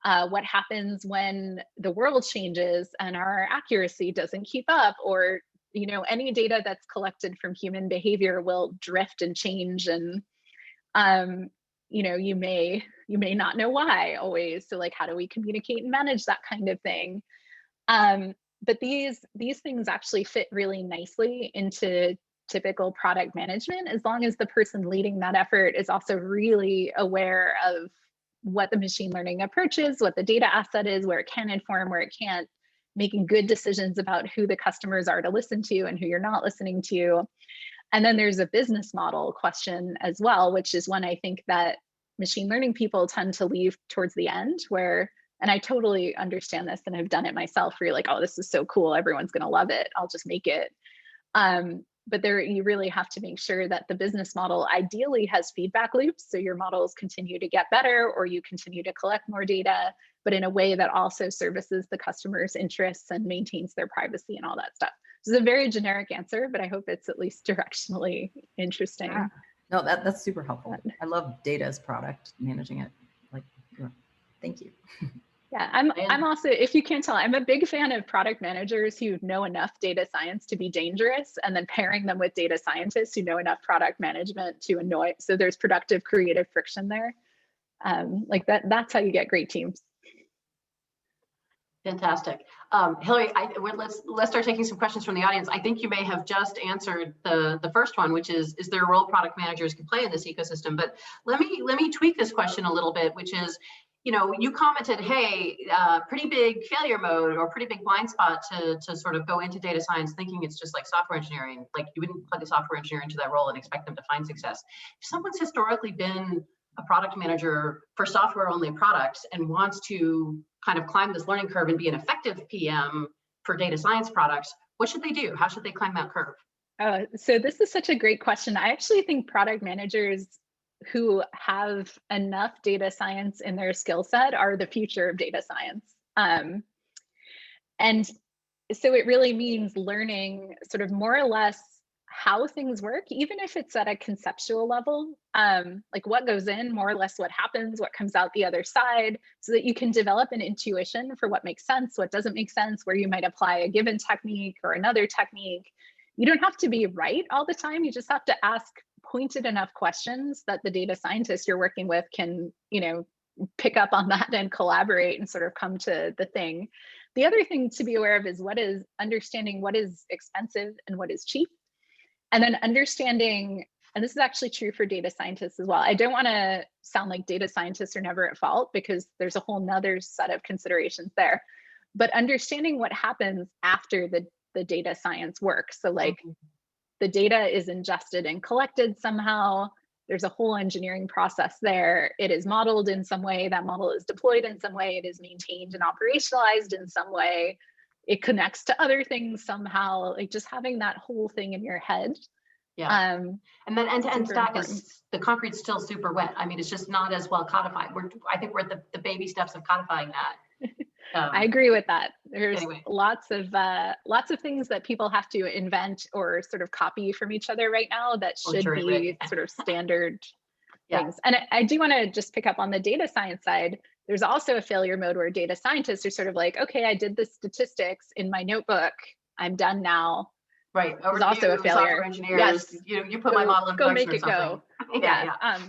What happens when the world changes and our accuracy doesn't keep up, or any data that's collected from human behavior will drift and change, and you may not know why always. So like, how do we communicate and manage that kind of thing? But these things actually fit really nicely into typical product management, as long as the person leading that effort is also really aware of what the machine learning approach is, what the data asset is, where it can inform, where it can't, making good decisions about who the customers are to listen to and who you're not listening to. And then there's a business model question as well, which is one I think that machine learning people tend to leave towards the end, where, and I totally understand this and I've done it myself, where you're like, oh, this is so cool, everyone's gonna love it, I'll just make it. But there, you really have to make sure that the business model ideally has feedback loops, so your models continue to get better or you continue to collect more data, but in a way that also services the customer's interests and maintains their privacy and all that stuff. This is a very generic answer, but I hope it's at least directionally interesting. Yeah. No, that's super helpful. I love data as product, managing it. Like, thank you. Yeah, I'm also, if you can't tell, I'm a big fan of product managers who know enough data science to be dangerous, and then pairing them with data scientists who know enough product management to annoy. So there's productive, creative friction there. Like that's how you get great teams. Fantastic. Hilary, let's start taking some questions from the audience. I think you may have just answered the first one, which is there a role product managers can play in this ecosystem? But let me tweak this question a little bit, which is, you commented, hey, pretty big failure mode or pretty big blind spot to sort of go into data science thinking it's just like software engineering. Like you wouldn't plug a software engineer into that role and expect them to find success. If someone's historically been a product manager for software only products and wants to kind of climb this learning curve and be an effective PM for data science products, what should they do? How should they climb that curve? So this is such a great question. I actually think product managers who have enough data science in their skill set are the future of data science. And so it really means learning sort of more or less how things work, even if it's at a conceptual level, like what goes in, more or less what happens, what comes out the other side, so that you can develop an intuition for what makes sense, what doesn't make sense, where you might apply a given technique or another technique. You don't have to be right all the time. You just have to ask pointed enough questions that the data scientist you're working with can, pick up on that and collaborate and sort of come to the thing. The other thing to be aware of is understanding what is expensive and what is cheap. And then understanding, and this is actually true for data scientists as well. I don't want to sound like data scientists are never at fault, because there's a whole nother set of considerations there. But understanding what happens after the data science work. So like the data is ingested and collected somehow. There's a whole engineering process there. It is modeled in some way. That model is deployed in some way. It is maintained and operationalized in some way. It connects to other things somehow, like just having that whole thing in your head. Yeah. And then end-to-end stack is, the concrete's still super wet. I mean, it's just not as well codified. I think we're at the baby steps of codifying that. I agree with that. There's lots of things that people have to invent or sort of copy from each other right now that should be sort of standard things. And I do want to just pick up on the data science side. There's also a failure mode where data scientists are sort of like, okay, I did the statistics in my notebook, I'm done now. Right. It's also a failure. Engineers, yes. You put my model in go make it go.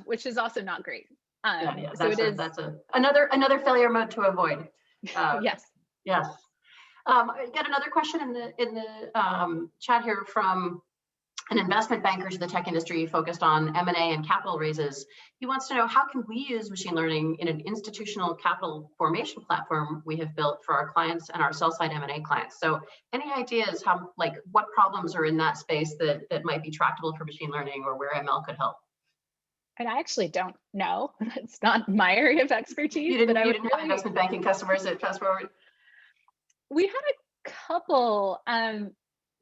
Which is also not great. So that's another failure mode to avoid. Yes. I got another question in the chat here from an investment banker to the tech industry focused on M&A and capital raises. He wants to know, how can we use machine learning in an institutional capital formation platform we have built for our clients and our sell-side M&A clients? So any ideas how, like, what problems are in that space that might be tractable for machine learning, or where ML could help? And I actually don't know. It's not my area of expertise. You didn't, but I you would didn't have investment banking customers at Fast Forward? We had a couple,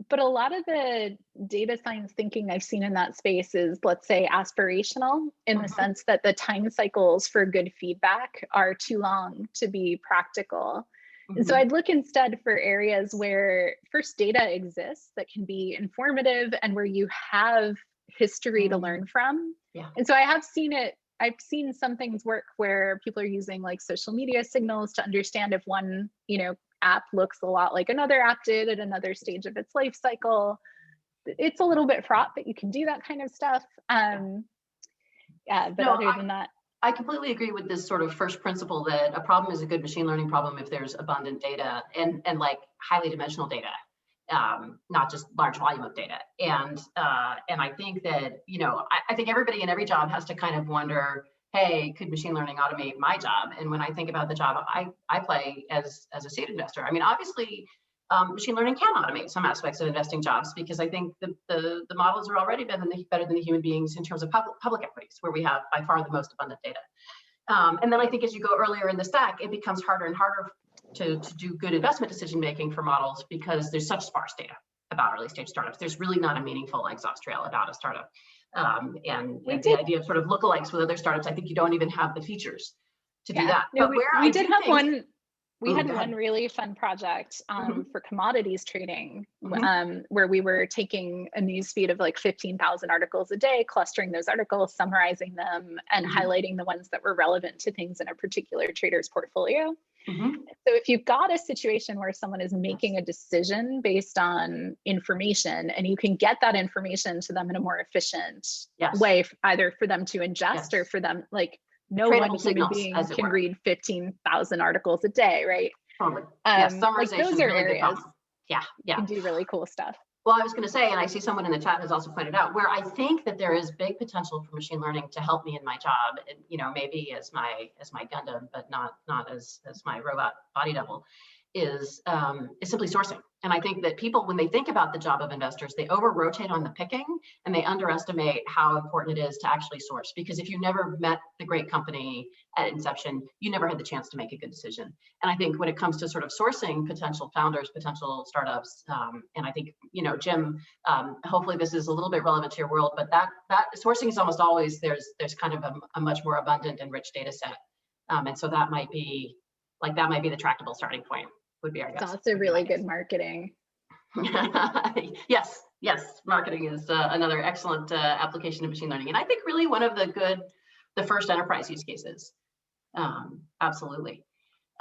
but a lot of the data science thinking I've seen in that space is, let's say, aspirational, in the sense that the time cycles for good feedback are too long to be practical. And so I'd look instead for areas where first data exists that can be informative and where you have history to learn from. Yeah. And so I have seen it. I've seen some things work where people are using like social media signals to understand if one, app looks a lot like another app did at another stage of its life cycle. It's a little bit fraught, but you can do that kind of stuff. But no, other than that, I completely agree with this sort of first principle that a problem is a good machine learning problem if there's abundant data and like highly dimensional data, not just large volume of data. And I think that, I think everybody in every job has to kind of wonder, hey, could machine learning automate my job? And when I think about the job I play as a seed investor, I mean, obviously, machine learning can automate some aspects of investing jobs, because I think the models are already better than the human beings in terms of public equities, where we have by far the most abundant data. And then I think as you go earlier in the stack, it becomes harder and harder to do good investment decision making for models, because there's such sparse data about early stage startups. There's really not a meaningful exhaust trail about a startup. And the idea of sort of lookalikes with other startups, I think you don't even have the features to do that. No, but where we did have one. We had go ahead. one really fun project for commodities trading, where we were taking a news feed of like 15,000 articles a day, clustering those articles, summarizing them, and highlighting the ones that were relevant to things in a particular trader's portfolio. So if you've got a situation where someone is making a decision based on information, and you can get that information to them in a more efficient way, either for them to ingest or for them, like, no one human being can read 15,000 articles a day, right? Totally. Summarization, like those are really areas you can do really cool stuff. Well, I was going to say, and I see someone in the chat has also pointed out, where I think that there is big potential for machine learning to help me in my job, and, maybe as my Gundam, but not as my robot body double, is simply sourcing. And I think that people, when they think about the job of investors, they over-rotate on the picking, and they underestimate how important it is to actually source. Because if you never met the great company at inception, you never had the chance to make a good decision. And I think when it comes to sort of sourcing potential founders, potential startups, and I think, Jim, hopefully this is a little bit relevant to your world, but that sourcing is almost always, there's kind of a much more abundant and rich data set. And so that might be the tractable starting point. Would be our guess. It's also really good marketing. Yes, marketing is another excellent application of machine learning, and I think really one of the first enterprise use cases. Absolutely.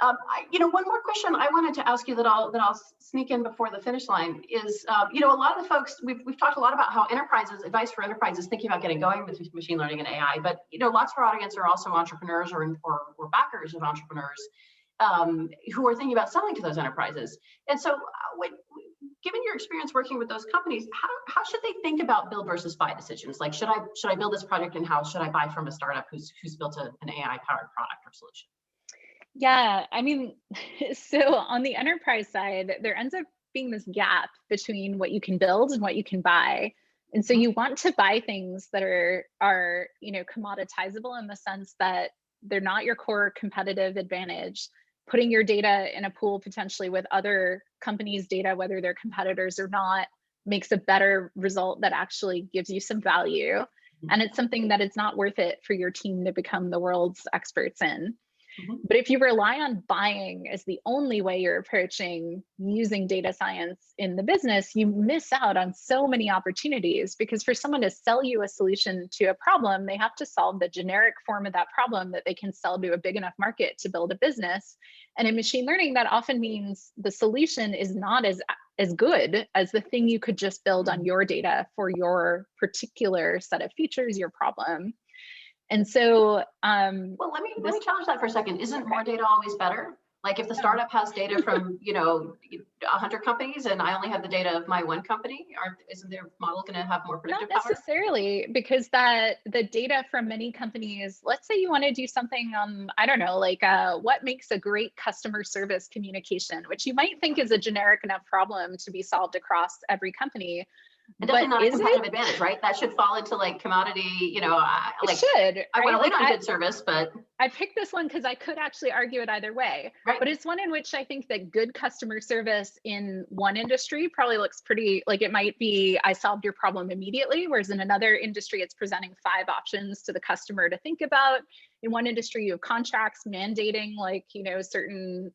One more question I wanted to ask you that I'll sneak in before the finish line is, a lot of the folks, we've talked a lot about how advice for enterprises thinking about getting going with machine learning and AI, but lots of our audience are also entrepreneurs or backers of entrepreneurs. Who are thinking about selling to those enterprises. And so given your experience working with those companies, how should they think about build versus buy decisions? Like, should I build this project in-house? Should I buy from a startup who's built an AI-powered product or solution? Yeah, I mean, so on the enterprise side, there ends up being this gap between what you can build and what you can buy. And so you want to buy things that are commoditizable in the sense that they're not your core competitive advantage. Putting your data in a pool potentially with other companies' data, whether they're competitors or not, makes a better result that actually gives you some value. And it's something that it's not worth it for your team to become the world's experts in. But if you rely on buying as the only way you're approaching using data science in the business, you miss out on so many opportunities, because for someone to sell you a solution to a problem, they have to solve the generic form of that problem that they can sell to a big enough market to build a business. And in machine learning, that often means the solution is not as good as the thing you could just build on your data for your particular set of features, your problem. And so, well, let me challenge that for a second. Isn't more data always better? Like if the startup has data from, 100 companies and I only have the data of my one company, isn't their model going to have more predictive Not power? necessarily, because the data from many companies, let's say you want to do something on, I don't know, like what makes a great customer service communication, which you might think is a generic enough problem to be solved across every company. And definitely not a is competitive it? Advantage, right? That should fall into like commodity, It should, I want right? to win Like on good service, but I picked this one because I could actually argue it either way, right. But it's one in which I think that good customer service in one industry probably looks pretty like it might be, I solved your problem immediately. Whereas in another industry, it's presenting 5 options to the customer to think about. In one industry, you have contracts mandating like, certain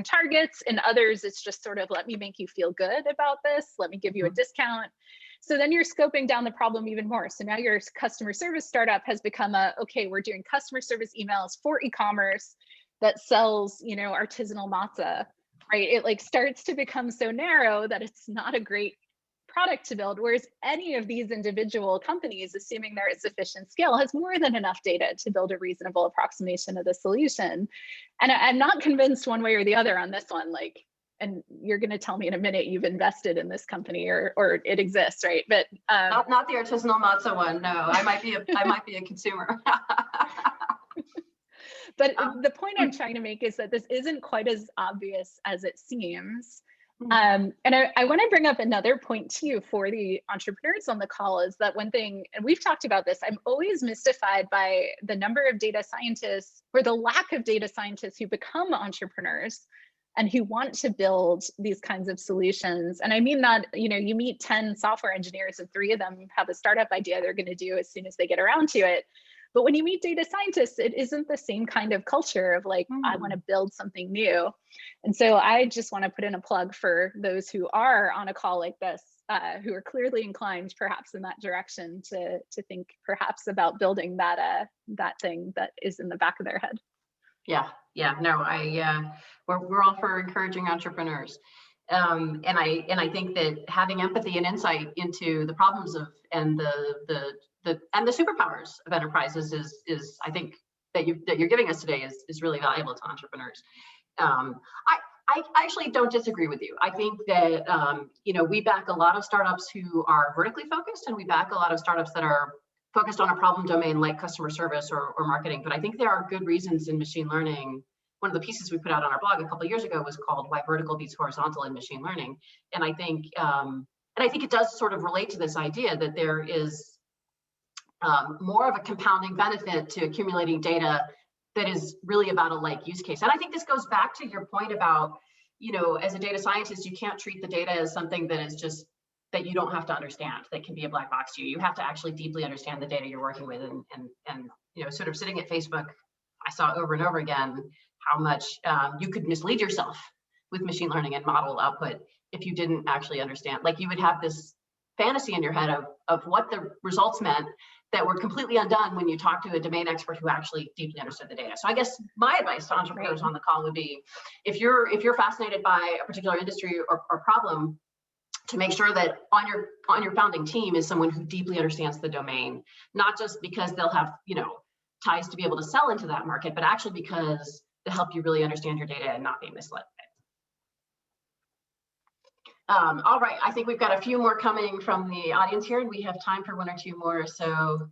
targets. In others, it's just sort of, let me make you feel good about this. Let me give you a discount. So then you're scoping down the problem even more. So now your customer service startup has become okay, we're doing customer service emails for e-commerce that sells, artisanal matzah, right? It like starts to become so narrow that it's not a great product to build. Whereas any of these individual companies, assuming they're at sufficient scale, has more than enough data to build a reasonable approximation of the solution. And I'm not convinced one way or the other on this one, and you're going to tell me in a minute you've invested in this company or it exists, right? But not the artisanal matzah one. No, I might be a consumer. But the point I'm trying to make is that this isn't quite as obvious as it seems. And I want to bring up another point too for the entrepreneurs on the call is that one thing, and we've talked about this, I'm always mystified by the number of data scientists or the lack of data scientists who become entrepreneurs and who want to build these kinds of solutions. And I mean that, you meet 10 software engineers and 3 of them have a startup idea they're going to do as soon as they get around to it. But when you meet data scientists, it isn't the same kind of culture of like, I want to build something new. And so I just want to put in a plug for those who are on a call like this, who are clearly inclined perhaps in that direction to think perhaps about building that thing that is in the back of their head. Yeah, no, we're all for encouraging entrepreneurs. And I think that having empathy and insight into the problems of and the superpowers of enterprises is I think that you're giving us today is really valuable to entrepreneurs. I actually don't disagree with you. I think that we back a lot of startups who are vertically focused, and we back a lot of startups that are focused on a problem domain like customer service or marketing. But I think there are good reasons in machine learning. One of the pieces we put out on our blog a couple of years ago was called "Why Vertical Beats Horizontal in Machine Learning," and I think it does sort of relate to this idea that there is more of a compounding benefit to accumulating data that is really about a like use case. And I think this goes back to your point about, as a data scientist, you can't treat the data as something that is just that you don't have to understand, that can be a black box to you. You have to actually deeply understand the data you're working with. And sort of sitting at Facebook, I saw over and over again how much you could mislead yourself with machine learning and model output if you didn't actually understand. Like you would have this fantasy in your head of what the results meant that were completely undone when you talk to a domain expert who actually deeply understood the data. So I guess my advice to entrepreneurs on the call would be, if you're fascinated by a particular industry or problem, to make sure that on your founding team is someone who deeply understands the domain, not just because they'll have ties to be able to sell into that market, but actually because to help you really understand your data and not be misled. All right, I think we've got a few more coming from the audience here, and we have time for 1 or 2 more. So,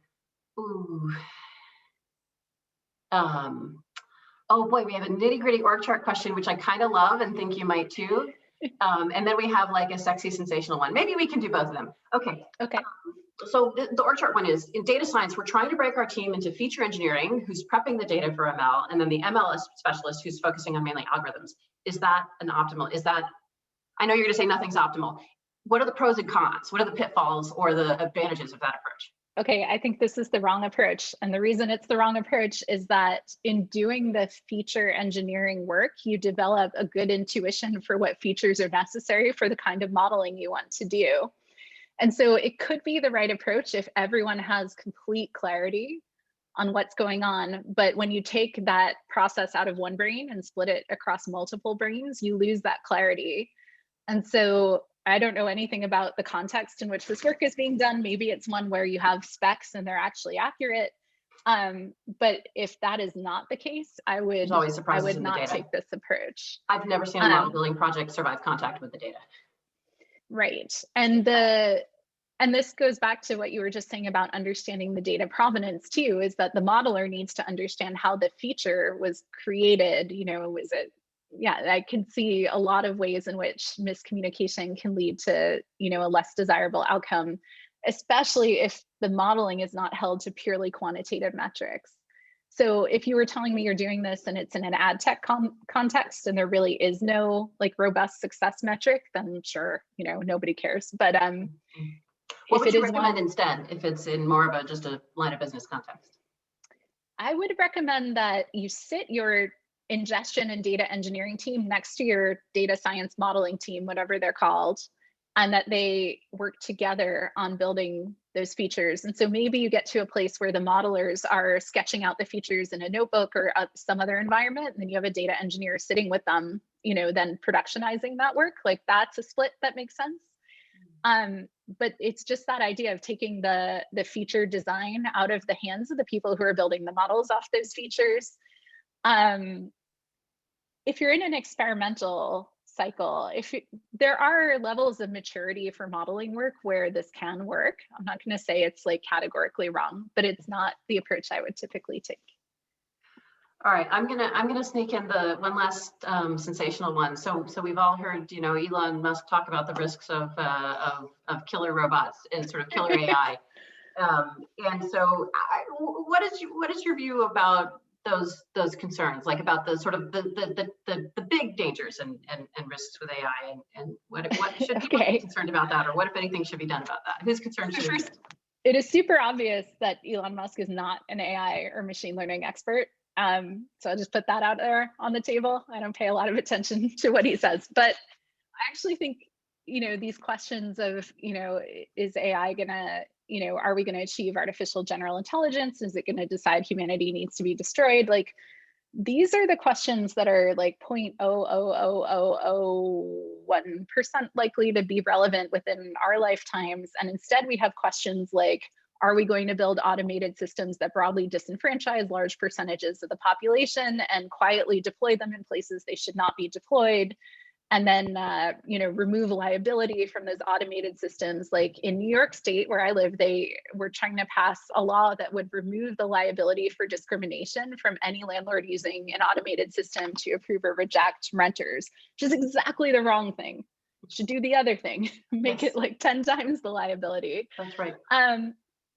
oh boy, we have a nitty-gritty org chart question, which I kind of love and think you might too. And then we have like a sexy, sensational one. Maybe we can do both of them. Okay. So the org chart one is, in data science, we're trying to break our team into feature engineering, who's prepping the data for ML, and then the ML specialist who's focusing on mainly algorithms. Is that an optimal? I know you're going to say nothing's optimal. What are the pros and cons? What are the pitfalls or the advantages of that approach? Okay, I think this is the wrong approach. And the reason it's the wrong approach is that in doing the feature engineering work, you develop a good intuition for what features are necessary for the kind of modeling you want to do. And so it could be the right approach if everyone has complete clarity on what's going on. But when you take that process out of one brain and split it across multiple brains, you lose that clarity. And so I don't know anything about the context in which this work is being done. Maybe it's one where you have specs and they're actually accurate. But if that is not the case, I would not take this approach. I've never seen a model building project survive contact with the data. Right. And this goes back to what you were just saying about understanding the data provenance too, is that the modeler needs to understand how the feature was created. Was it, I can see a lot of ways in which miscommunication can lead to, a less desirable outcome, especially if the modeling is not held to purely quantitative metrics. So if you were telling me you're doing this and it's in an ad tech context and there really is no like robust success metric, then sure, nobody cares. But what would you recommend instead if it's in more of just a line of business context? I would recommend that you sit your ingestion and data engineering team next to your data science modeling team, whatever they're called, and that they work together on building those features. And so maybe you get to a place where the modelers are sketching out the features in a notebook or some other environment, and then you have a data engineer sitting with them, then productionizing that work. Like that's a split that makes sense. But it's just that idea of taking the feature design out of the hands of the people who are building the models off those features. If you're in an experimental cycle, there are levels of maturity for modeling work where this can work. I'm not going to say it's like categorically wrong, but it's not the approach I would typically take. All right, I'm gonna sneak in the one last sensational one. So we've all heard, Elon Musk talk about the risks of killer robots and sort of killer AI. And so, what is your view about those concerns, like about the sort of the big dangers and risks with AI, and what should people be concerned about that, or what, if anything, should be done about that? Who's concerned? It is super obvious that Elon Musk is not an AI or machine learning expert. So I'll just put that out there on the table. I don't pay a lot of attention to what he says, but I actually think, these questions of, is AI gonna, are we gonna achieve artificial general intelligence? Is it gonna decide humanity needs to be destroyed? Like, these are the questions that are like 0.00001% likely to be relevant within our lifetimes. And instead we have questions like, are we going to build automated systems that broadly disenfranchise large percentages of the population and quietly deploy them in places they should not be deployed? And then, remove liability from those automated systems. Like in New York State, where I live, they were trying to pass a law that would remove the liability for discrimination from any landlord using an automated system to approve or reject renters, which is exactly the wrong thing. Should do the other thing, make it like 10 times the liability. That's right.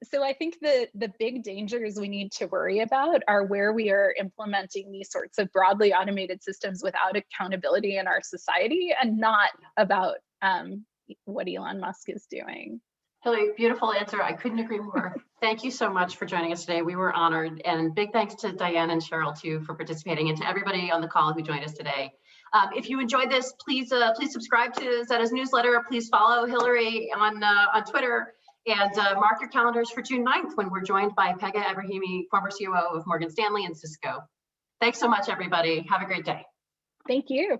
So I think the big dangers we need to worry about are where we are implementing these sorts of broadly automated systems without accountability in our society, and not about what Elon Musk is doing. Hilary, beautiful answer. I couldn't agree more. Thank you so much for joining us today. We were honored, and big thanks to Diane and Cheryl too for participating, and to everybody on the call who joined us today. If you enjoyed this, please subscribe to Zetta's newsletter. Please follow Hilary on Twitter. And mark your calendars for June 9th when we're joined by Pegah Ebrahimi, former COO of Morgan Stanley and Cisco. Thanks so much, everybody. Have a great day. Thank you.